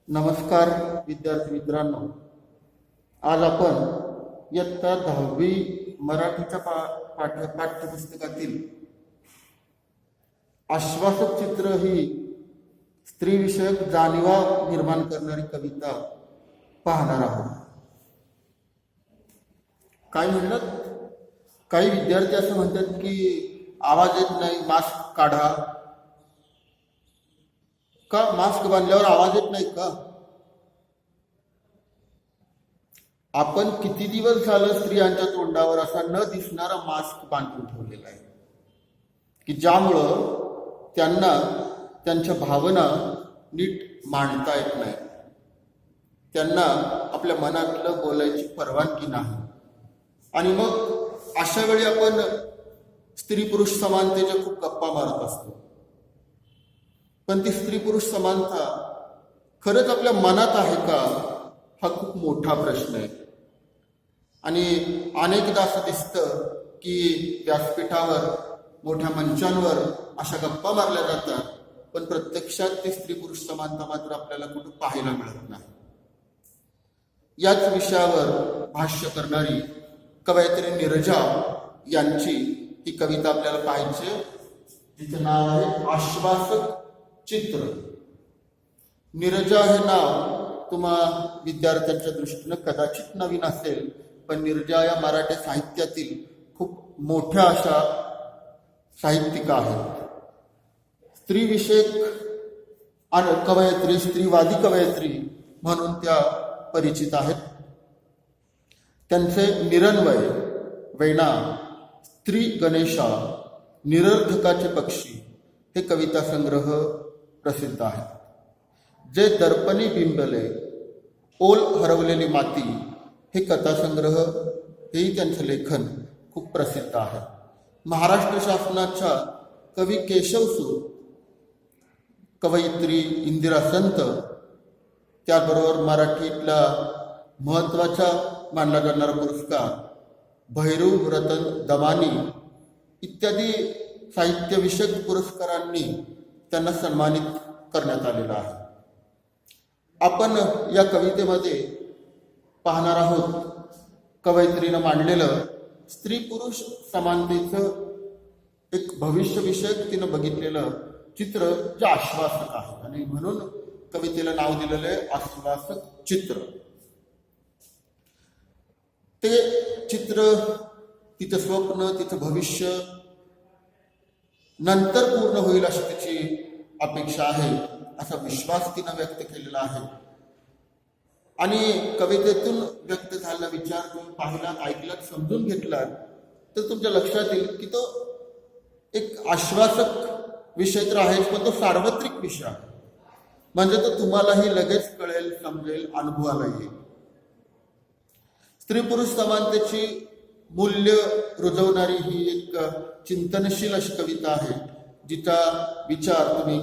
नमस्कार विद्यार्थी मित्रांनो, आज आपण इयत्ता 10वी मराठीच्या पाठ्यपुस्तकातील आश्वासक चित्र ही स्त्रीविषयक जाणीवा निर्माण करणारी कविता पाहणार आहोत. काय म्हणतात, काही विद्यार्थी असं म्हणतात की आवाज येत नाही, मास्क काढा. का मास्क बांधल्यावर आवाज येत नाही का? आपण किती दिवस झालं स्त्रियांच्या तोंडावर असा न दिसणारा मास्क बांधून ठेवलेला आहे की ज्यामुळं त्यांना त्यांच्या भावना नीट मांडता येत नाही, त्यांना आपल्या मनातलं बोलायची परवानगी नाही. आणि मग अशा वेळी आपण स्त्री पुरुष समानतेच्या खूप गप्पा मारत असतो. पण ती स्त्री पुरुष समानता खरंच आपल्या मनात आहे का, हा खूप मोठा प्रश्न आहे. आणि अनेकदा असं दिसतं की व्यासपीठावर, मोठ्या मंचांवर अशा गप्पा मारल्या जातात, पण प्रत्यक्षात ती स्त्री पुरुष समानता मात्र आपल्याला कुठं पाहायला मिळत नाही. याच विषयावर भाष्य करणारी कवयित्री नीरजा यांची ही कविता आपल्याला पाहायची. तिचं नाव आहे आश्वासक चित्र. नीरजा हे नाव तुम्हा विद्यार्थ्यांच्या दृष्टीनं कदाचित नवीन असेल, पण नीरजा या मराठी साहित्यातील खूप मोठ्या अशा साहित्यिका आहेत. स्त्रीविषयक कवयित्री, स्त्रीवादी कवयित्री म्हणून त्या परिचित आहेत. त्यांचे निरन्वय, वैणा, स्त्री गणेशा, निरर्धकाचे पक्षी हे कविता संग्रह प्रसिद्ध आहे. जे दर्पणी बिंबले, ओल हरवलेली माती हे कथासंग्रह, हेही त्यांचं लेखन खूप प्रसिद्ध आहे. महाराष्ट्र शासनाच्या कवी केशवसूत, कवयित्री इंदिरा संत, त्याबरोबर मराठीतला महत्त्वाचा मानला जाणारा पुरस्कार भैरव रतन दमानी इत्यादी साहित्यविषयक पुरस्कारांनी त्यांना सन्मानित करण्यात आलेला आहे. आपण या कवितेमध्ये पाहणार आहोत कवयित्रीनं मांडलेलं स्त्री पुरुष समानतेचं एक भविष्यविषयक तिनं बघितलेलं चित्र जे आश्वासक आहे, आणि म्हणून कवितेला नाव दिलेलं आहे आश्वासक चित्र. ते चित्र, तिचं स्वप्न, तिचं भविष्य नंतर पूर्ण होईल अशी त्याची अपेक्षा आहे, असा विश्वास तिनं व्यक्त केलेला आहे. आणि कवितेतून व्यक्त झालेला विचार तुम्ही पाहिलात, ऐकलात, समजून घेतलात तर तुमच्या लक्षात येईल की तो एक आश्वासक विषय तर आहेच, पण तो सार्वत्रिक विषय आहे. म्हणजे तो तुम्हालाही लगेच कळेल, समजेल, अनुभवाला येईल. स्त्री पुरुष समानतेची मूल्य रुजवणारी ही एक चिंतनशील अशी कविता आहे, जिचा विचार तुम्ही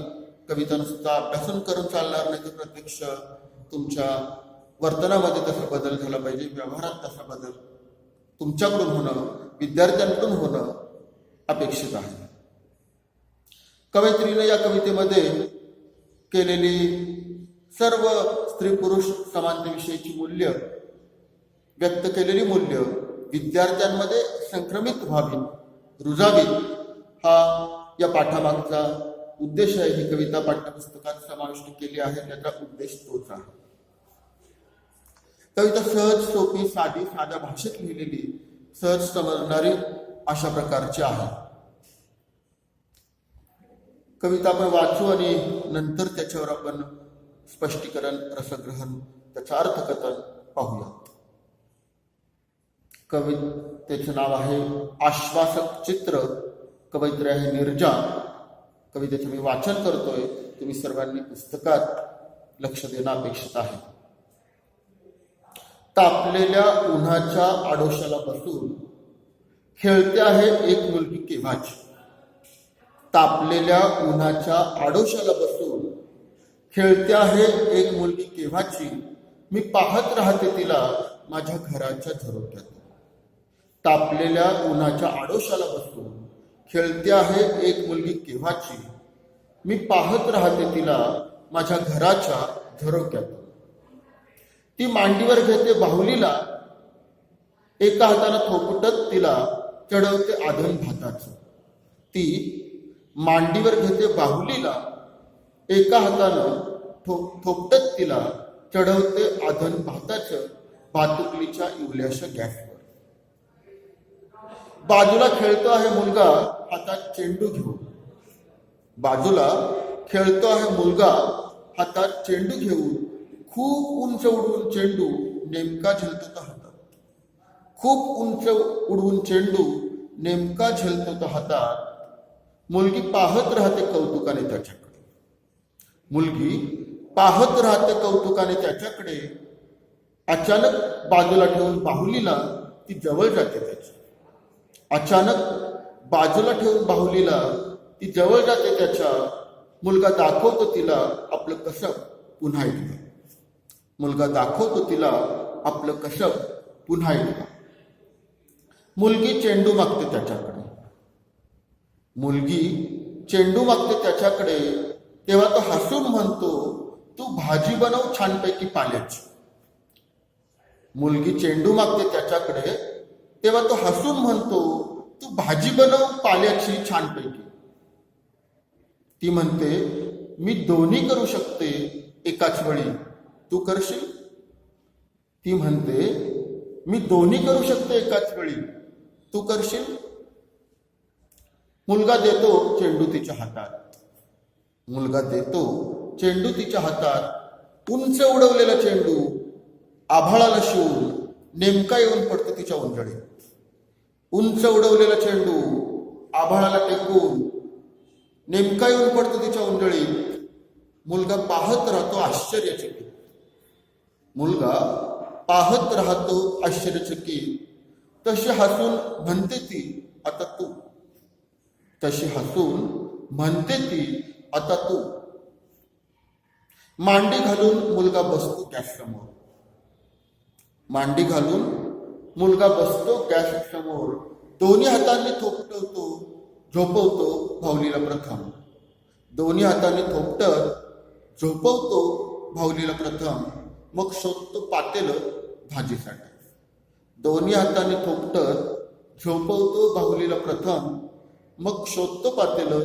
कविता नुसता अभ्यासन करून चालणार नाही, तर प्रत्यक्ष तुमच्या वर्तनामध्ये तसा बदल झाला पाहिजे, व्यवहारात तसा बदल तुमच्याकडून होणं, विद्यार्थ्यांकडून होणं अपेक्षित आहे. कवयित्रीनं या कवितेमध्ये केलेली सर्व स्त्री पुरुष समानतेविषयीची मूल्य, व्यक्त केलेली मूल्य विद्यार्थ्यांमध्ये संक्रमित व्हावीत, रुजावीत, हा या पाठामागचा उद्देश आहे. ही कविता पाठ्यपुस्तकात समाविष्ट केली आहे, त्याचा उद्देश तोच आहे. कविता सहज, सोपी, साधी, साध्या भाषेत लिहिलेली, सहज समजणारी अशा प्रकारची आहे. कविता आपण वाचू आणि नंतर त्याच्यावर आपण स्पष्टीकरण, रसग्रहण, त्याचा अर्थकथन पाहूया. कवितेचं नाव आहे आश्वासक चित्र. कवयित्री आहे नीरजा. कवितेचं मी वाचन करतोय, तुम्ही सर्वांनी पुस्तकात लक्ष देणं अपेक्षित आहे. तापलेल्या उन्हाच्या आडोशाला बसून खेळते आहे एक मुलगी केव्हाची. तापलेल्या उन्हाच्या आडोशाला बसून खेळते आहे एक मुलगी केव्हाची. मी पाहत राहते तिला माझ्या घराच्या झरोक्यात. तापलेल्या उन्हाच्या आडोशाला बसून खेळते आहे एक मुलगी केव्हाची. मी पाहत राहते तिला माझ्या घराच्या झरोक्यातून. ती मांडीवर घेते बाहुलीला, एका हातानं थोपटत तिला चढवते आधन भाताचं. ती मांडीवर घेते बाहुलीला, एका हातानं थोपटत तिला चढवते आधन भाताचं भातुकलीच्या इवल्याशा गॅसवर. बाजूला खेळतो आहे मुलगा हातात चेंडू घेऊन. बाजूला खेळतो आहे मुलगा हातात चेंडू घेऊन. खूप उंच उडवून चेंडू नेमका झेलतो तो हातात. खूप उंच उडवून चेंडू नेमका झेलतो तो हातात. मुलगी पाहत राहते कौतुकाने त्याच्याकडे. मुलगी पाहत राहते कौतुकाने त्याच्याकडे. अचानक बाजूला ठेवून बाहुलीला ती जवळ जाते त्याच्या. अचानक बाजूला ठेवून बाहुलीला ती जवळ जाते त्याच्या. मुलगा दाखवतो तिला आपलं कसब पुन्हा एकदा. मुलगा दाखवतो तिला आपलं कसब पुन्हा एकदा. मुलगी चेंडू मागते त्याच्याकडे. मुलगी चेंडू मागते त्याच्याकडे. तेव्हा तो हसून म्हणतो, तू भाजी बनव छानपैकी पाल्याची. मुलगी चेंडू मागते त्याच्याकडे. तेव्हा तो हसून म्हणतो, तू भाजी बनव पाल्याची छानपैकी. ती म्हणते, मी दोन्ही करू शकते एकाच वेळी, तू करशील? ती म्हणते, मी दोन्ही करू शकते एकाच वेळी, तू करशील? मुलगा देतो चेंडू तिच्या हातात. मुलगा देतो चेंडू तिच्या हातात. उंच उडवलेला चेंडू आभाळाला शिवून नेमका येऊन पडतो तिच्या उंजळीत. उंच उडवलेला चेंडू आभाळाला टेकून नेमका येऊन पडतो तिच्या उंजळीत. मुलगा पाहत राहतो आश्चर्यचकित. मुलगा पाहत राहतो आश्चर्यचकित. तशी हसून म्हणते ती, आता तू. तशी हसून म्हणते ती, आता तू. मांडी घालून मुलगा बसतो गॅस समोर. मांडी घालून मुलगा बसतो गॅस समोर. दोन्ही हातांनी थोपटवतो, झोपवतो भाऊलीला प्रथम. दोन्ही हातांनी थोपटत झोपवतो भाऊलीला प्रथम. मग शोधतो पातेलं भाजीसाठी. दोन्ही हातांनी थोपटत झोपवतो बाहुलीला प्रथम. मग शोधतो पातेलं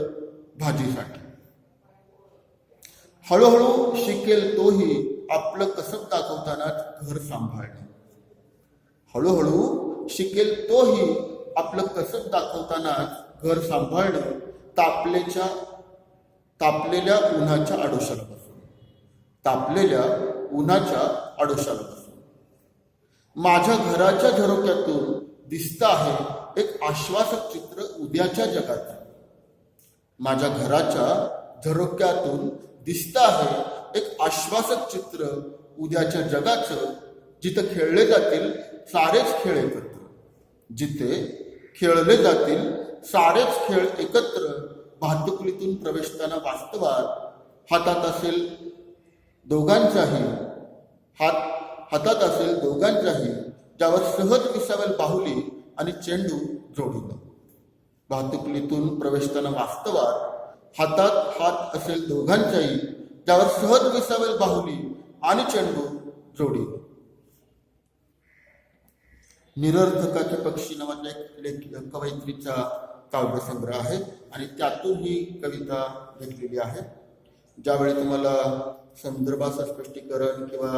भाजीसाठी. हळूहळू शिकेल तोही आपलं कसब दाखवताना घर सांभाळणे. हळूहळू शिकेल तोही आपलं कसब दाखवताना घर सांभाळणं. तापलेल्या उन्हाच्या आडोशाला बसून. तापलेल्या उन्हाच्या आडोशाला बसून. माझ्या घराच्या झरोक्यातून दिसतं आहे एक आश्वासक चित्र उद्याच्या जगाचं. माझ्या घराच्या झरोक्यातून दिसतं आहे एक आश्वासक चित्र उद्याच्या जगाचं. जिथे खेळले जातील सारेच खेळ एकत्र. जिथे खेळले जातील सारेच खेळ एकत्र. भातुकलीतून प्रवेशताना वास्तवात हातात असेल दोघांचाही. हातात असेल दोघांचाही. ज्यावर सहज विसावेल बाहुली आणि चेंडू जोडीनं. भातुकलीतून प्रवेशताना वास्तवात हातात हात असेल दोघांच्याही. ज्यावर सहज विसावेल बाहुली आणि चेंडू जोडीनं. निरर्थकाचे पक्षी नावाचा एक कवयित्रीचा काव्यसंग्रह आहे आणि त्यातून ही कविता घेतलेली आहे. ज्यावेळी तुम्हाला संदर्भाचं स्पष्टीकरण किंवा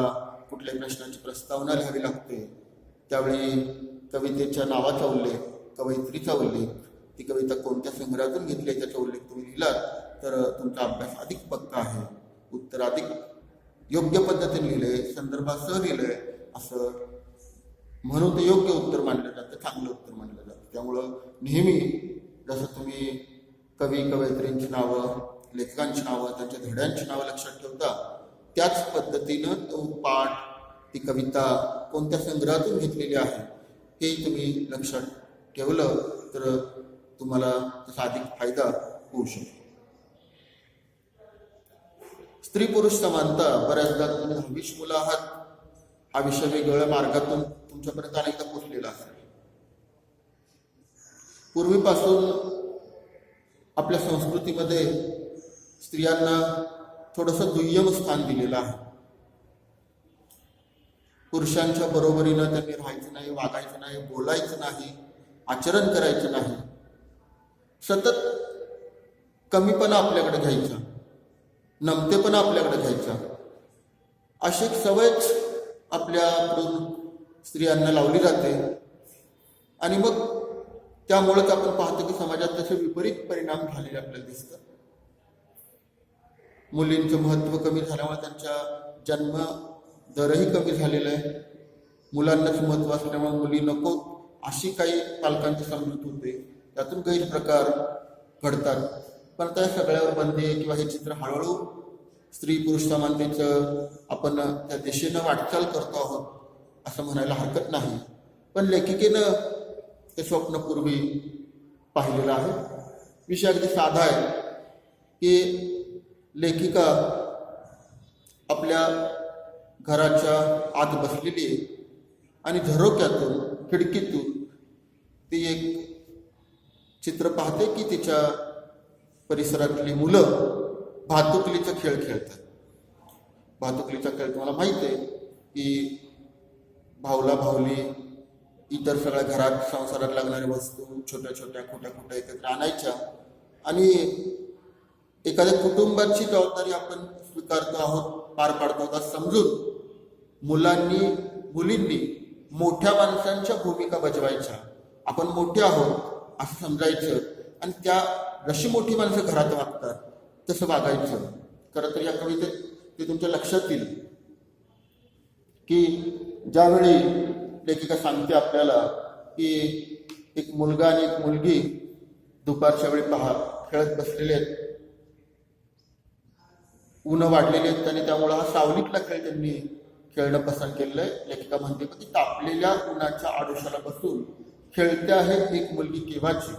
कुठल्याही प्रश्नाची प्रस्तावना लिहावी लागते त्यावेळी कवितेच्या नावाचा उल्लेख, कवयित्रीचा उल्लेख, ती कविता कोणत्या संग्रहातून घेतली आहे त्याचा उल्लेख तुम्ही लिहिलात तर तुमचा अभ्यास अधिक पक्का आहे. उत्तर अधिक योग्य पद्धतीने लिहिले, संदर्भासह लिहिलंय असं म्हणून ते योग्य उत्तर मानलं जातं, चांगलं उत्तर मानलं जातं. त्यामुळं नेहमी जसं तुम्ही कवी कवयित्रींची नावं, लेखकांची नावं, त्यांच्या धड्यांची नावं लक्षात ठेवता त्याच पद्धतीनं तो पाठ, ती कविता कोणत्या संग्रहातून घेतलेली आहे हे तुम्ही लक्षात ठेवलं तर तुम्हाला त्याचा अधिक फायदा होऊ शकतो. स्त्री पुरुष समानता, बऱ्याचदा तुम्ही 10वीच मुलं आहात, हा विषय वेगवेगळ्या मार्गातून तुमच्यापर्यंत अनेकदा पोचलेला असेल. पूर्वीपासून आपल्या संस्कृतीमध्ये स्त्रियांना थोडंसं दुय्यम स्थान दिलेलं आहे. पुरुषांच्या बरोबरीनं त्यांनी राहायचं नाही, वागायचं नाही, बोलायचं नाही, आचरण करायचं नाही. सतत कमीपणा आपल्याकडे घ्यायचा, नमतेपणा आपल्याकडे घ्यायचा. अशी एक सवयच आपल्याकडून स्त्रियांना लावली जाते. आणि मग त्यामुळेच आपण पाहतो की समाजात तसे विपरीत परिणाम झालेले आपल्याला दिसतात. मुलींचं महत्त्व कमी झाल्यामुळे त्यांच्या जन्म दरही कमी झालेला आहे. मुलांनाच महत्त्व असल्यामुळे मुली नको अशी काही पालकांची समजूत होते, त्यातून गैरप्रकार घडतात. पण त्या सगळ्यावर बंदी आहे किंवा हे चित्र हळूहळू स्त्री पुरुष समानतेचं आपण त्या दिशेनं वाटचाल करतो आहोत असं म्हणायला हरकत नाही. पण लेखिकेनं ते स्वप्न पूर्वी पाहिलेलं आहे. विषय अगदी साधा आहे की लेखिका आपल्या घराच्या आत बसलेली आहे आणि झरोक्यातून, खिडकीतून ती एक चित्र पाहते की तिच्या परिसरातली मुलं भातुकलीचा खेळ खेळतात. भातुकलीचा खेळ तुम्हाला माहिती आहे की भावला भावली इतर सगळ्या घरात संसारात लागणाऱ्या वस्तू छोट्या छोट्या खोट्या खोट्या एकत्र आणायच्या आणि एखाद्या कुटुंबाची जबाबदारी आपण स्वीकारतो आहोत, पार पाडतो आहोत असं समजून मुलींनी मोठ्या माणसांच्या भूमिका बजवायच्या. आपण मोठे आहोत असं समजायचं आणि त्या जशी मोठी माणसं घरात वागतात तसं वागायचं. खरं तर या कवितेत ते तुमच्या लक्षात येईल की ज्यावेळी लेखिका सांगते आपल्याला की एक मुलगा आणि एक मुलगी दुपारच्या वेळी खेळत बसलेले आहेत, ऊन वाढलेले आहेत आणि त्यामुळे हा सावलीतला खेळ त्यांनी खेळणं पसंत केलेलं आहे. लेखिका म्हणते की तापलेल्या उन्हाच्या आडोशाला बसून खेळते आहे एक मुलगी केव्हाची,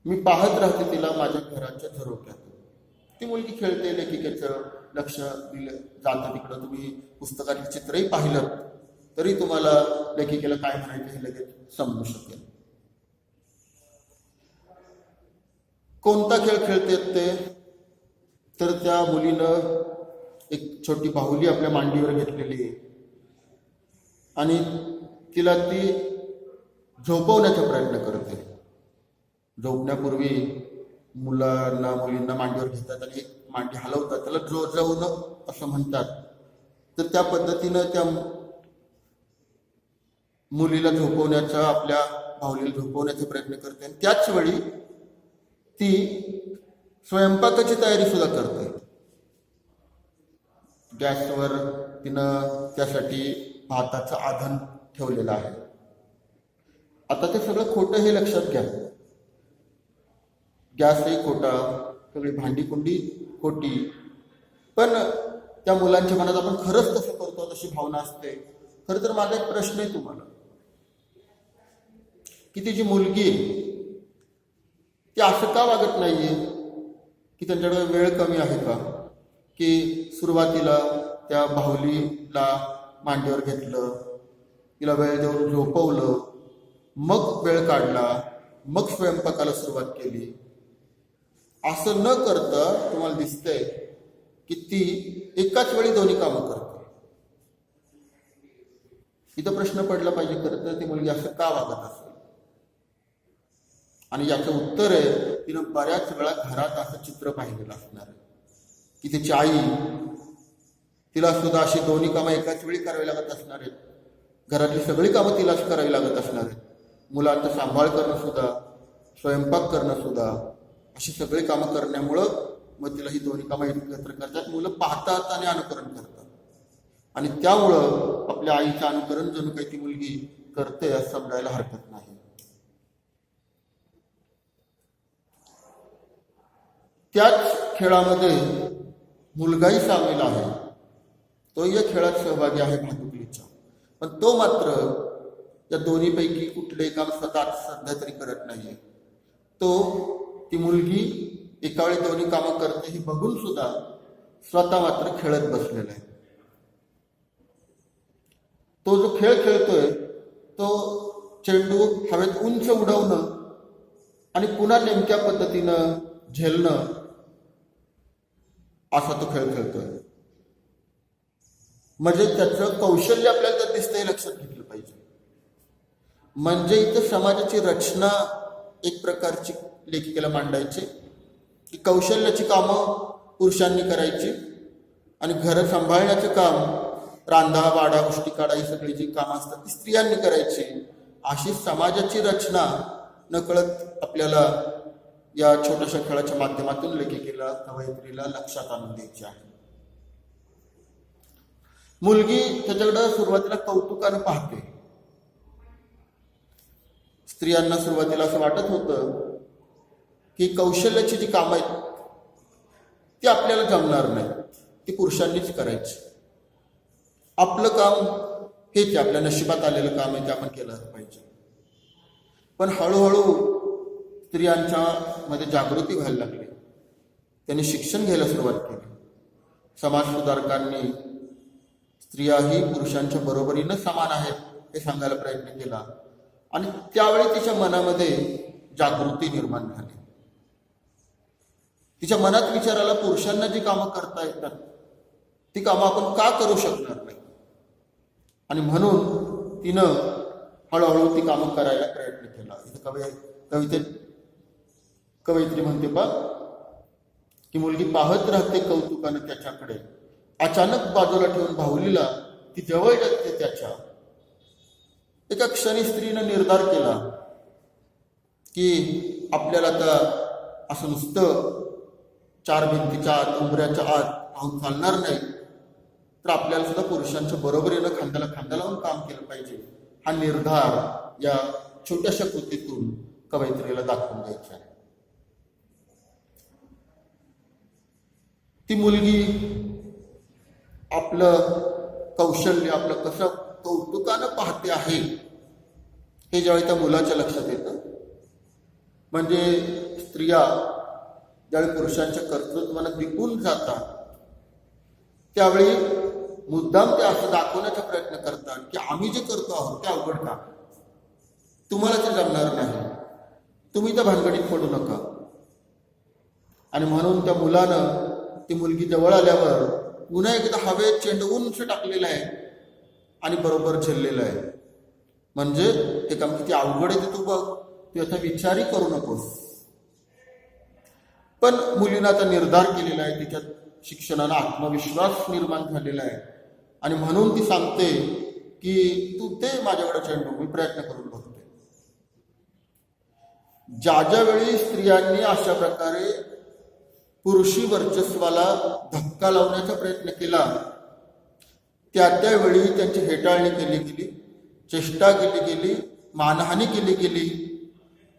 मी पाहत राहते तिला माझ्या घराच्या झरोक्यात. ती मुलगी खेळते, लेखिकेचं लक्ष दिलं जातं तिकडं. तुम्ही पुस्तकातील चित्रही पाहिलं तरी तुम्हाला लेखिकेला काय म्हणायचं हे लगेच समजू शकेल. कोणता खेळ खेळतात ते तर त्या मुलीनं एक छोटी बाहुली आपल्या मांडीवर घेतलेली आहे आणि तिला ती झोपवण्याचा प्रयत्न करते. झोपण्यापूर्वी मुलींना मांडीवर घेतात आणि एक मांडी हलवतात, त्याला जोजवणं असं म्हणतात. तर त्या पद्धतीनं त्या मुलीला झोपवण्याचा, आपल्या बाहुलीला झोपवण्याचा प्रयत्न करते आणि त्याच वेळी ती स्वयंपाकाची तयारी सुद्धा करते. गॅसवर तिनं त्यासाठी भाताचं आधण ठेवलेलं आहे. आता ते सगळं खोटं हे लक्षात घ्या. गॅसही खोटा, सगळी भांडी कुंडी खोटी. पण त्या मुलांच्या मनात आपण खरंच तसं करतो तशी भावना असते. खरं तर माझा एक प्रश्न आहे तुम्हाला की ती जी मुलगी ती असं का वागत नाहीये की त्यांच्याकडे वेळ कमी आहे का, की सुरुवातीला त्या बाहुलीला मांडीवर घेतलं, तिला वेळ देऊन झोपवलं, मग वेळ काढला, मग स्वयंपाकाला सुरुवात केली. असं न करता तुम्हाला दिसतंय की ती एकाच वेळी दोन्ही कामं करते. इथं प्रश्न पडला पाहिजे खरं तर ती मुलगी असं का वागत असेल. आणि याचं उत्तर आहे तिनं बऱ्याच वेळा घरात असं चित्र पाहिलेलं असणार आहे की तिची आई तिला सुद्धा अशी दोन्ही कामं एकाच वेळी करावी लागत असणार आहेत. घरातली सगळी कामं तिलाच करावी लागत असणार आहेत. मुलांचा सांभाळ करणं सुद्धा, स्वयंपाक करणं सुद्धा, अशी सगळी कामं करण्यामुळं मग तिला ही दोन्ही कामं एकत्र करतात. मुलं पाहतात आणि अनुकरण करतात आणि त्यामुळं आपल्या आईचं अनुकरण जणू काही ती मुलगी करते असं समजायला हरकत नाही. त्याच खेळामध्ये मुलगाही सामील आहे. तो या खेळात सहभागी आहे भातुकलीचा. पण तो मात्र या दोन्हीपैकी कुठले काम स्वतः सध्या तरी करत नाहीये. ती मुलगी एका वेळी दोन्ही कामं करते ही बघून सुद्धा स्वतः मात्र खेळत बसलेला आहे. तो जो खेळ खेळतोय तो चेंडू हवेत उंच उडवणं आणि पुन्हा नेमक्या पद्धतीनं झेलणं असा तो खेळ खेळतोय. म्हणजे त्याचं कौशल्य आपल्याला त्यात दिसतंय, लक्षात घेतलं पाहिजे. म्हणजे इथं समाजाची रचना एक प्रकारची लेखिकेला मांडायची की कौशल्याची कामं पुरुषांनी करायची आणि घरं सांभाळण्याचं काम, रांधा वाडा गोष्टी काढा ही सगळी जी कामं असतात ती स्त्रियांनी करायची. अशी समाजाची रचना नकळत आपल्याला या छोट्याशा खेळाच्या माध्यमातून लेखिकेला, कवयित्रीला लक्षात आणून द्यायची आहे. मुलगी त्याच्याकडं सुरुवातीला कौतुकानं पाहते. स्त्रियांना सुरुवातीला असं वाटत होतं की कौशल्याची जी कामं आहेत ती आपल्याला जमणार नाही, ती पुरुषांनीच करायची. आपलं काम हेच आपल्या नशिबात आलेलं काम आहे, ते आपण केलं पाहिजे. पण हळूहळू स्त्रियांच्या मध्ये जागृती व्हायला लागली. त्यांनी शिक्षण घ्यायला सुरुवात केली. समाज सुधारकांनी स्त्रियाही पुरुषांच्या बरोबरीनं समान आहेत हे सांगायला प्रयत्न केला आणि त्यावेळी तिच्या मनामध्ये जागृती निर्माण झाली. तिच्या मनात विचाराला पुरुषांना जी कामं करता येतात ती कामं आपण का करू शकणार नाही, आणि म्हणून तिनं हळूहळू ती कामं करायला प्रयत्न केला. इथं कवयित्री म्हणते बा की मुलगी पाहत राहते कौतुकानं त्याच्याकडे, अचानक बाजूला ठेवून बाहुलीला ती जवळ जाते त्याच्या. एका क्षणी स्त्रीनं निर्धार केला की आपल्याला आता असं नुसतं चार भिंतीच्या आत, उंबऱ्याच्या आत राहून चालणार नाही, तर आपल्याला सुद्धा पुरुषांच्या बरोबरीनं खांद्याला खांदा लावून काम केलं पाहिजे. हा निर्धार या छोट्याशा कृतीतून कवयित्रीला दाखवून द्यायचा आहे. ती मुलगी आपलं कौशल्य, आपलं कसं कौतुकानं पाहते आहे हे ज्यावेळी त्या मुलाच्या लक्षात येतं. म्हणजे स्त्रिया ज्यावेळी पुरुषांच्या कर्तृत्वानं दिपून जातात त्यावेळी मुद्दाम ते असं दाखवण्याचा प्रयत्न करतात की आम्ही जे करतो आहोत ते अवघड का, तुम्हाला ते जमणार नाही, तुम्ही त्या भानगडीत पडू नका. आणि म्हणून त्या मुलानं ती मुलगी जवळ आल्यावर पुन्हा एकदा हवेत चेंडू उंच टाकलेला आहे आणि बरोबर झेललेलं आहे. म्हणजे हे काम किती अवघड आहे ते तू बघ, तू याचा विचारही करू नकोस. पण मुलीनं आता निर्धार केलेला आहे, तिच्या शिक्षणाला आत्मविश्वास निर्माण झालेला आहे आणि म्हणून ती सांगते की तू ते माझ्याकडे चेंडू, मी प्रयत्न करून बघते. ज्या ज्यावेळी स्त्रियांनी अशा प्रकारे पुरुषी वर्चस्वाला धक्का लावण्याचा प्रयत्न केला त्यावेळी त्यांची हेटाळणी केली गेली, चेष्टा केली गेली, मानहानी केली गेली,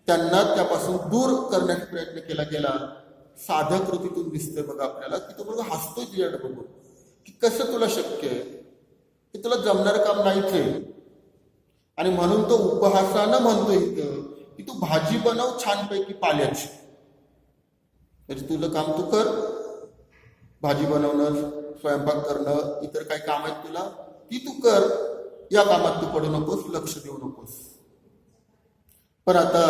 त्यांना त्यापासून दूर करण्याचा प्रयत्न केला गेला. साध्या कृतीतून दिसतंय बघा आपल्याला की तो मुलगा हसतोय तिच्याकडे बघून की कसं तुला शक्य आहे, की तुला जमणारं काम नाहीच आहे. आणि म्हणून तो उपहासानं म्हणतो इथं की तू भाजी बनव छानपैकी पाल्याची, म्हणजे तुझं काम तू कर, भाजी बनवणं, स्वयंपाक करणं, इतर काही काम आहेत तुला ती तू कर, या कामात तू पडू नकोस, लक्ष देऊ नकोस. पण आता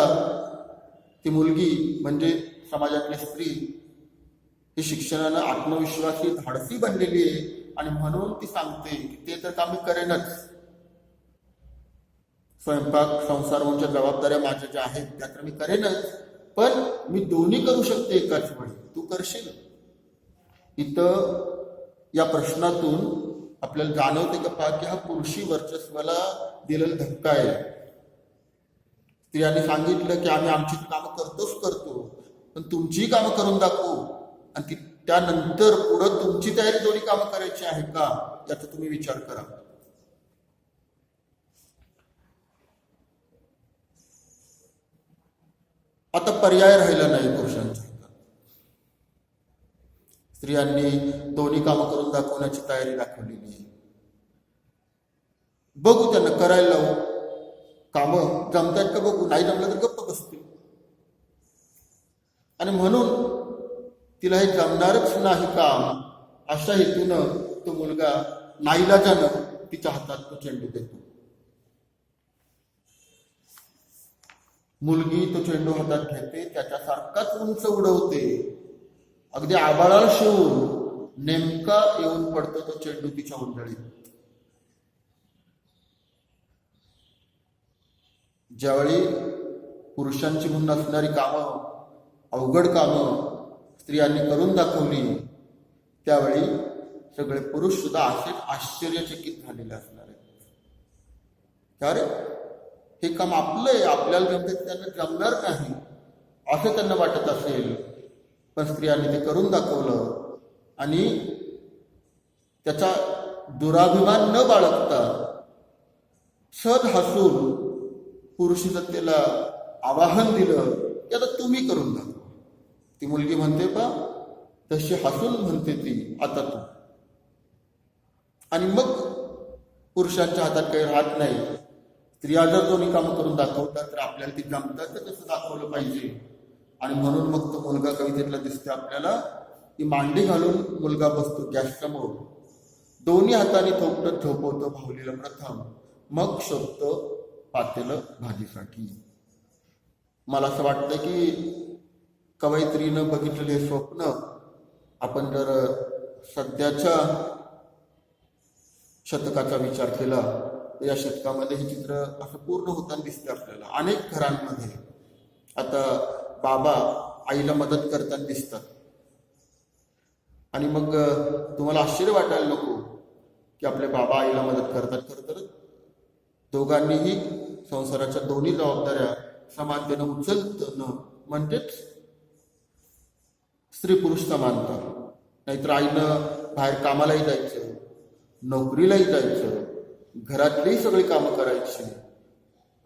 ती मुलगी म्हणजे समाजातली स्त्री ही शिक्षणानं आत्मविश्वासी, धाडसी बनलेली आहे आणि म्हणून ती सांगते की ते तर काम मी करेनच. स्वयंपाक, संसार म्हणजे जबाबदाऱ्या माझ्या ज्या आहेत त्या तर मी करेनच, पण मी दोन्ही करू शकते एकाच वेळी, तू करशील. इथं या प्रश्नातून आपल्याला जाणवते का पहा की हा पुरुषी वर्चस्वाला दिलेला धक्का आहे. स्त्रियांनी सांगितलं की आम्ही आमची कामं करतो, पण तुमची कामं करून दाखवू आणि त्यानंतर पुढं तुमची तयारी दोन्ही कामं करायची आहे का याचा तुम्ही विचार करा. आता पर्याय राहिला नाही पुरुषांच्या हातात. स्त्रियांनी दोन्ही कामं करून दाखवण्याची तयारी दाखवलेली आहे. बघू त्यांना करायला लावू, कामं जमतात का बघू, नाही जमलं तर गप्प बसतील. आणि म्हणून तिला हे जमणारच नाही काम अशा हेतूनं तो मुलगा नाईलाजानं तिच्या हातात तो चेंडू देतो. मुलगी तो चेंडू हातात घेते, त्याच्यासारखाच उंच उडवते, अगदी आबाळाला शिवून नेमका येऊन पडतो तो चेंडू तिच्या उंजळीत. ज्यावेळी पुरुषांची म्हणून असणारी कामं, अवघड कामं स्त्रियांनी करून दाखवली, त्यावेळी सगळे पुरुष सुद्धा असेच आश्चर्यचकित झालेले असणार आहेत. अरे हे काम आपलं आहे, आपल्याला जमते, त्यांना जमणार नाही असं त्यांना वाटत असेल, पण स्त्रियांनी ते करून दाखवलं आणि त्याचा दुराभिमान न बाळगता सद हसून पुरुषसत्तेला आवाहन दिलं की आता तुम्ही करून दाखवा. ती मुलगी म्हणते पा तशी हसून म्हणते ती, आता तू. आणि मग पुरुषांच्या हातात काही राहत नाही. स्त्रिया जर दोन्ही कामं करून दाखवतात तर आपल्याला ती जमतात तर तसं दाखवलं पाहिजे. आणि म्हणून मग तो मुलगा कवितेतला दिसते आपल्याला की मांडी घालून मुलगा बसतो गॅस समोर, दोन्ही हाताने थोपटत झोपवतो भावलीला प्रथम, मग शोधतो पातेलं भाजीसाठी. मला असं वाटतं की कवयित्रीनं बघितलेले हे स्वप्न आपण जर सध्याच्या शतकाचा विचार केला तर या शतकामध्ये हे चित्र असं पूर्ण होताना दिसते आपल्याला. अनेक घरांमध्ये आता बाबा आईला मदत करताना दिसतात. आणि मग तुम्हाला आश्चर्य वाटायला नको की आपले बाबा आईला मदत करतात. खरं तर दोघांनीही संसाराच्या दोन्ही जबाबदाऱ्या समानतेनं उचलणं म्हणजेच स्त्री पुरुष समानता. नाहीतर आईनं बाहेर कामालाही जायचं, नोकरीलाही जायचं, घरातलीही सगळी कामं करायची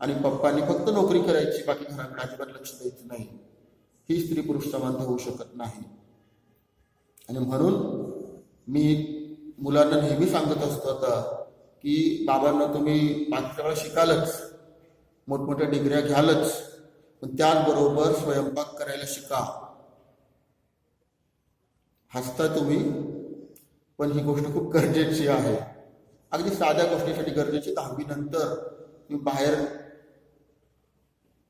आणि पप्पांनी फक्त नोकरी करायची, बाकी घराकडे अजिबात लक्ष द्यायचं नाही. ही स्त्री पुरुष समानता होऊ शकत नाही. आणि म्हणून मी मुलांना नेहमी सांगत असतो आता की बाबांना तुम्ही बाकीच्या वेळा शिकालच, मोठमोठ्या डिग्र्या घ्यालच, पण त्याचबरोबर स्वयंपाक करायला शिका. हसता तुम्ही, पण ही गोष्ट खूप गरजेची आहे. अगदी साध्या गोष्टीसाठी गरजेची. 10वी नंतर तुम्ही बाहेर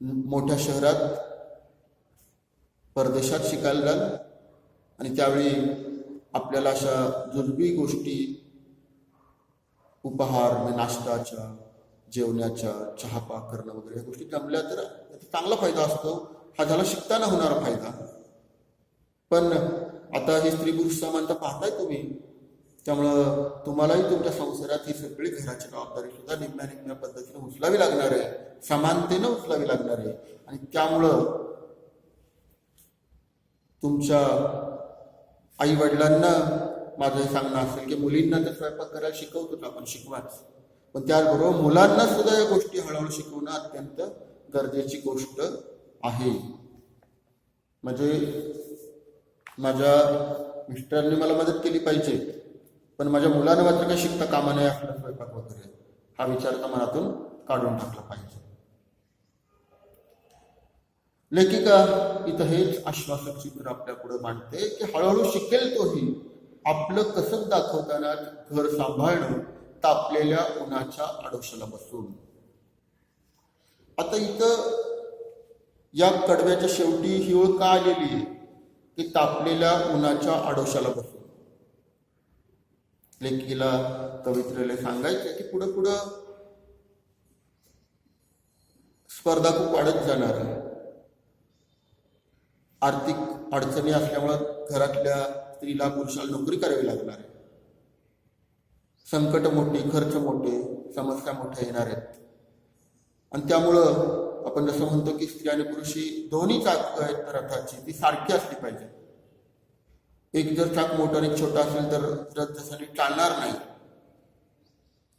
मोठ्या शहरात परदेशात शिकायला जाल आणि त्यावेळी आपल्याला अशा जुजबी गोष्टी, उपहार, नाश्ताच्या, जेवण्याच्या, चहापाक करणं वगैरे या गोष्टी जमल्या तर चांगला फायदा असतो. हा झाला शिकताना होणारा फायदा. पण आता ही स्त्री पुरुष समानता पाहताय तुम्ही, त्यामुळं तुम्हालाही तुमच्या संसारात ही सगळी घराची जबाबदारी सुद्धा निम्म्या पद्धतीने उचलावी लागणार आहे, समानतेनं उचलावी लागणार आहे. आणि त्यामुळं तुमच्या आई वडिलांना माझं हे सांगणं असेल की मुलींना तर स्वयंपाक करायला शिकवतोच आपण, शिकवाच, पण त्याचबरोबर मुलांना सुद्धा या गोष्टी हळूहळू शिकवणं अत्यंत गरजेची गोष्ट आहे. म्हणजे माझ्या मिस्टरांनी मला मदत केली पाहिजे, पण माझ्या मुलांना मात्र काही शिकता कामा नाही आपला स्वयंपाक वगैरे, हा विचार तर मनातून काढून टाकला पाहिजे. लेखिका इथं हेच आश्वासक चित्र आपल्या पुढे मांडते की हळूहळू शिकेल तोही आपलं कसब दाखवताना घर सांभाळणं तापलेल्या उन्हाच्या आडोशाला बसून. आता इथं या कडव्याच्या शेवटी ही ओळ का आलेली आहे की तापलेल्या उन्हाच्या आडोशाला बसून. लेखिकेला, कवित्रीला सांगायचं की पुढं पुढं स्पर्धा खूप वाढत जाणार आहे. आर्थिक अडचणी असल्यामुळं घरातल्या स्त्रीला पुरुषाला नोकरी करावी लागणार आहे. संकट मोठी, खर्च मोठे, समस्या मोठ्या येणार आहेत. आणि त्यामुळं आपण जसं म्हणतो की स्त्री आणि पुरुष ही दोन्ही चाक आहेत रथाची, ती सारखी असली पाहिजे. एक जर चाक मोठं आणि छोटा असेल तर रथ जसं चालणार नाही,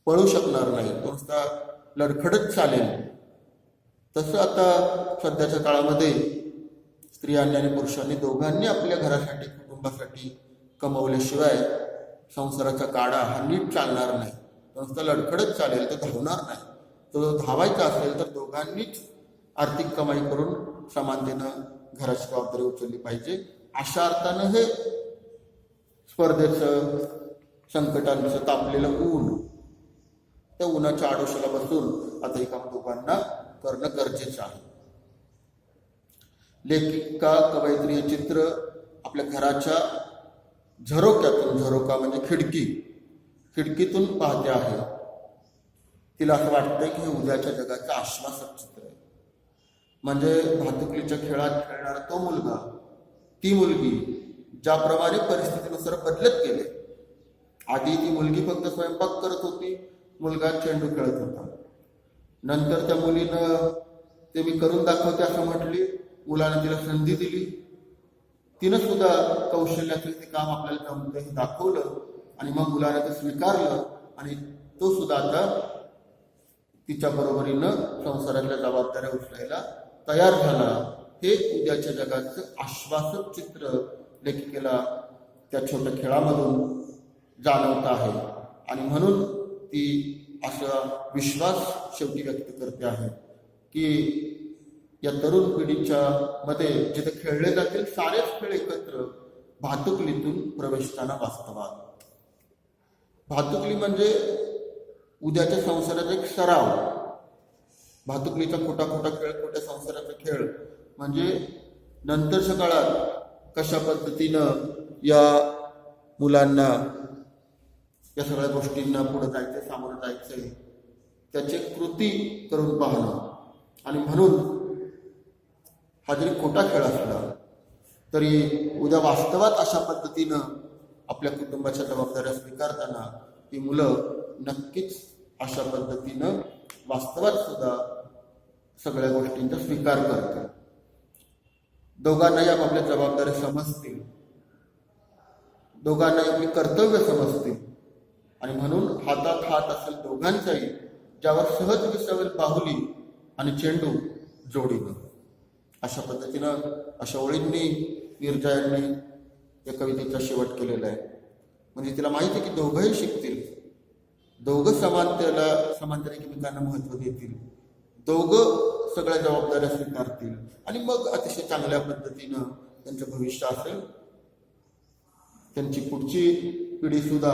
पळू शकणार नाही, तो नुसता लडखडत चालेल. तसं आता सध्याच्या काळामध्ये स्त्रियांनी आणि पुरुषांनी दोघांनी आपल्या घरासाठी, कुटुंबासाठी कमवल्याशिवाय संसाराचा गाडा हा नीट चालणार नाही. तो नुसता लडखडत चालेल, तो धावणार नाही. तो धावायचा असेल तर दोघांनीच आर्थिक कमाई करून समानतेनं घराची जबाबदारी उचलली पाहिजे. अशा अर्थानं हे स्पर्धेचं, संकटांचं तापलेलं ऊन, त्या उन्हाच्या आडोशाला बसून आता एका दोघांना करणं गरजेचं आहे. लेखिका, कवयित्री हे चित्र आपल्या घराच्या झरोक्यातून, झरोका म्हणजे खिडकी, खिडकीतून पाहते आहे. तिला असं वाटतंय की हे उद्याच्या जगाचं आश्वासक चित्र आहे. म्हणजे भातुकलीच्या खेळात खेळणारा तो मुलगा, ती मुलगी ज्याप्रमाणे परिस्थितीनुसार बदलत गेले. आधी ती मुलगी फक्त स्वयंपाक करत होती, मुलगा चेंडू खेळत होता. नंतर त्या मुलीनं ते मी करून दाखवते असं म्हटली, मुलानं तिला संधी दिली, तिनं सुद्धा कौशल्याचं ते काम आपल्याला जमतं हे दाखवलं आणि मग मुलानं ते स्वीकारलं आणि तो सुद्धा आता तिच्या बरोबरीनं संसारातल्या जबाबदाऱ्या उचलायला तयार झाला. हे उद्याच्या जगाचं आश्वासक चित्र लेखिकेला त्या छोट्या खेळामधून जाणवत आहे आणि म्हणून ती असा विश्वास शेवटी व्यक्त करते आहे की या तरुण पिढीच्या मध्ये जिथे खेळले जातील सारेच खेळ एकत्र भातुकलीतून प्रवेशताना वास्तवात. भातुकली म्हणजे उद्याच्या संसाराचा एक सराव. भातुकलीचा खोटा खोटा खेळ, खोट्या संसाराचा खेळ म्हणजे नंतरच्या काळात कशा पद्धतीनं या मुलांना या सगळ्या गोष्टींना पुढे जायचंय, सामोरं जायचंय, त्याची कृती करून पाहणं. आणि म्हणून हा जरी खोटा खेळ असला तरी उद्या वास्तवात अशा पद्धतीनं आपल्या कुटुंबाच्या जबाबदाऱ्या स्वीकारताना ही मुलं नक्कीच अशा पद्धतीनं वास्तवात सुद्धा सगळ्या गोष्टींचा स्वीकार करतात. दोघांनाही आपापल्या जबाबदाऱ्या समजतील, दोघांनाही आपली कर्तव्य समजतील आणि म्हणून हातात हात असेल दोघांचाही, ज्यावर सहज विसावेल बाहुली आणि चेंडू जोडीनं. अशा पद्धतीनं अशा ओळींनी नीरजा यांनी या कवितेचा शेवट केलेला आहे. म्हणजे तिला माहिती आहे की दोघंही शिकतील, दोघं समांतर एकमेकांना महत्त्व देतील, दोघं सगळ्या जबाबदाऱ्या स्वीकारतील आणि मग अतिशय चांगल्या पद्धतीनं त्यांचं भविष्य असेल. त्यांची पुढची पिढी सुद्धा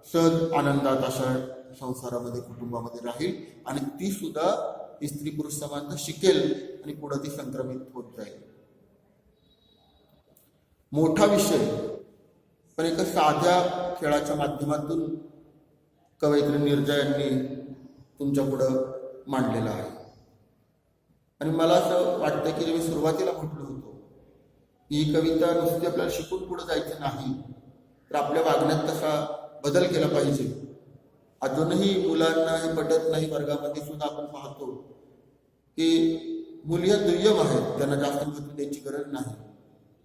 सहज आनंदात अशा संसारामध्ये, कुटुंबामध्ये राहील आणि ती सुद्धा स्त्री पुरुष समानता शिकेल आणि पुढे ती संक्रमित होत जाईल. मोठा विषय पण एका साध्या खेळाच्या माध्यमातून कवयित्री नीरजा यांनी तुमच्या पुढं मांडलेला आहे. आणि मला असं वाटतं की मी सुरुवातीला म्हटलं होतो ही कविता नुसती आपल्याला शिकून पुढे जायचं नाही, तर आपल्या वागण्यात तसा बदल केला पाहिजे. अजूनही मुलांना हे पटत नाही. वर्गामध्ये सुद्धा आपण पाहतो की मुली ह्या दुय्यम आहेत, त्यांना जास्त महत्त्व द्यायची गरज नाही.